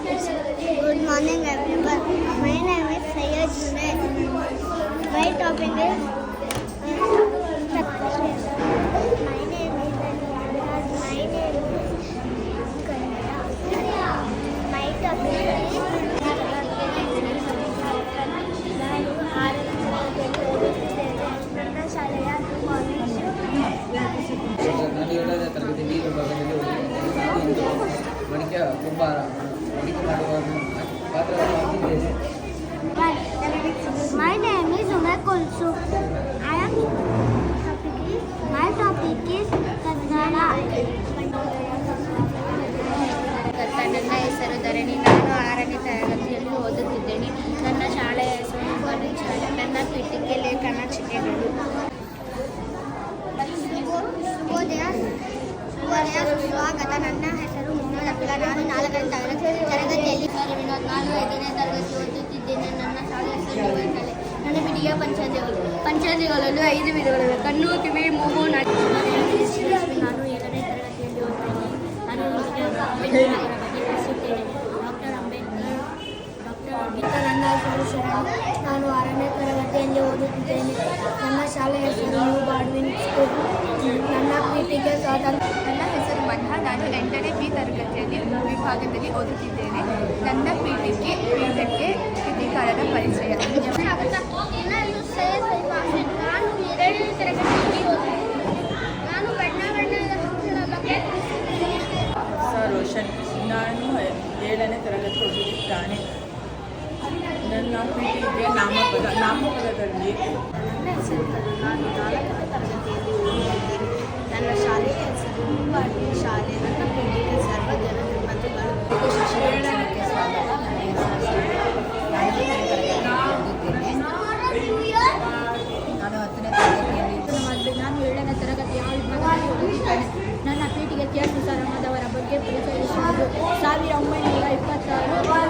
Good morning everyone. My name is Sayyid Junaid. My topic is my name is Anurag. My name is Kanada. My topic is ನನ್ನ ಶಾಲೆಯ ನಾನು 7ನೇ ತರಗತಿ D ವಿಭಾಗದಲ್ಲಿ ಮಡಿಕೆ ಕುಂಬಾರ ಮಡಿಕೆ ಮಾಡುವ ಪಾತ್ರವನ್ನು ಹೊಂದಿದ್ದೇನೆ. My name is Umar Kulsu. My topic is Kannada. ನನ್ನ ಹೆಸರು ಧರಣಿ. ನಾನು 6ನೇ ತರಗತಿಯಲ್ಲಿ ಓದುತ್ತಿದ್ದೇನೆ. ನನ್ನ ಶಾಲೆಯ ಹೆಸರು ಕಾಲೇಜ್ ಶಾಲೆ. ನನ್ನ ಪೀಠಿಕೆ ಲೇಖನ ಚಿಹ್ನೆಗಳು. ಸ್ವಾಗತ. ನನ್ನ ಹೆಸರು ಮುನ್ನೂರ ಅಬ್ದುಲ್ಲಾ. ನಾನು 4ನೇ ತರಗತಿಯಲ್ಲಿ ನಾನು 5ನೇ ತರಗತಿ ಓದುತ್ತಿದ್ದೇನೆ. ನನ್ನ ಶಾಲೆಯ ಹೆಸರು ಯುವಕಲೆ. ನನ್ನ ಪೀಠಿಗೆ ಪಂಚಾಯತಿಗಳಲ್ಲಿ 5 ವಿಧಗಳಿವೆ: ಕಣ್ಣು, ಕಿವಿ, ಮೂಗು, ನಾಟಿ. ನಾನು 7ನೇ ತರಗತಿಯಲ್ಲಿ ಓದುತ್ತೇನೆ. ನಾನು ಅಂಬೇಡ್ಕರ್ ಬಗ್ಗೆ ತಿಳಿಸುತ್ತೇನೆ. ಡಾಕ್ಟರ್ ಅಂಬೇಡ್ಕರ್. ನನ್ನ ಹೆಸರು ಶರಣ್. ನಾನು 6ನೇ ತರಗತಿಯಲ್ಲಿ ಓದುತ್ತಿದ್ದೇನೆ. ನನ್ನ ಶಾಲೆಯ ಹೆಸರು ನ್ಯೂ ಬಾಡ್ವಿನ್ ಸ್ಕೂಲ್. ನನ್ನ ಪೀಠಿಗೆ ಸ್ವಾತಂತ್ರ್ಯ. ನನ್ನ ಹೆಸರು ಮಧ್ಯ. ನಾನು 8ನೇ ಬಿ ತರಗತಿಯಲ್ಲಿ ವಿಭಾಗದಲ್ಲಿ ಓದುತ್ತಿದ್ದೇನೆ. ನನ್ನ ಪೀಠಕ್ಕೆ ಕೃತಿಕಾರರ ಪರಿಚಯ. ನಾನು 2ನೇ ತರಗತಿಯಲ್ಲಿ ಓದುತ್ತಿದ್ದೇನೆ. ನಾನು ಬಣ್ಣದ ಹೂಗಳ ಬಗ್ಗೆ ರೋಷನ್. ನಾನು 7ನೇ ತರಗತಿ ಓದುತ್ತಿದ್ದಾನೆ. ನನ್ನ ಪೀಠಿಗೆ ನಾಮಪದದಲ್ಲಿ. ನನ್ನ ಹೆಸರು ನಾನು 4ನೇ ತರಗತಿಯಲ್ಲಿ ಓದುತ್ತಿದ್ದೇನೆ. ನನ್ನ ಶಾಲೆಯ ಹೆಸರು ಮುಂಬಾಡಿ ಶಾಲೆ. ನನ್ನ ಪೀಠಿಗೆ ಸರ್ವಜನ ನಿರ್ಬಂಧಗಳು. ಶಿಕ್ಷಣಕ್ಕೆ ಸ್ವಾಗತ. ನನ್ನ ಹೆಸರು ನಾನು 10ನೇ ತರಗತಿಯಲ್ಲಿ ಓದುತ್ತಿದ್ದೇನೆ. ನಾನು 7ನೇ ತರಗತಿಯ ವಿಭಾಗದಲ್ಲಿ ಓದುತ್ತಿದ್ದೇನೆ. ನನ್ನ ಪೀಠಿಗೆ ಕೆ.ಎಸ್. ಸರಮದವರ ಬಗ್ಗೆ ಪರಿಚಯಿಸುವುದು. 1924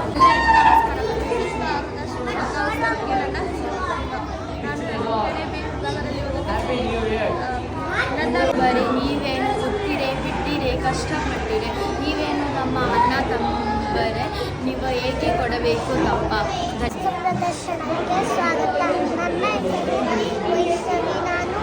ನನ್ನ ಬರೀ ನೀವೇನು ಹುಟ್ಟಿರೆ ಬಿಟ್ಟಿರೆ ಕಷ್ಟಪಟ್ಟಿರೆ, ನೀವೇನು ನಮ್ಮ ಅಣ್ಣ ತಮ್ಮಂಬರೆ, ನೀವು ಏಕೆ ಕೊಡಬೇಕು ತಪ್ಪ. ಪ್ರದರ್ಶನಕ್ಕೆ ಸ್ವಾಗತ. ನನ್ನ ಹೆಸರು ವೈಷ್ಣವಿ. ನಾನು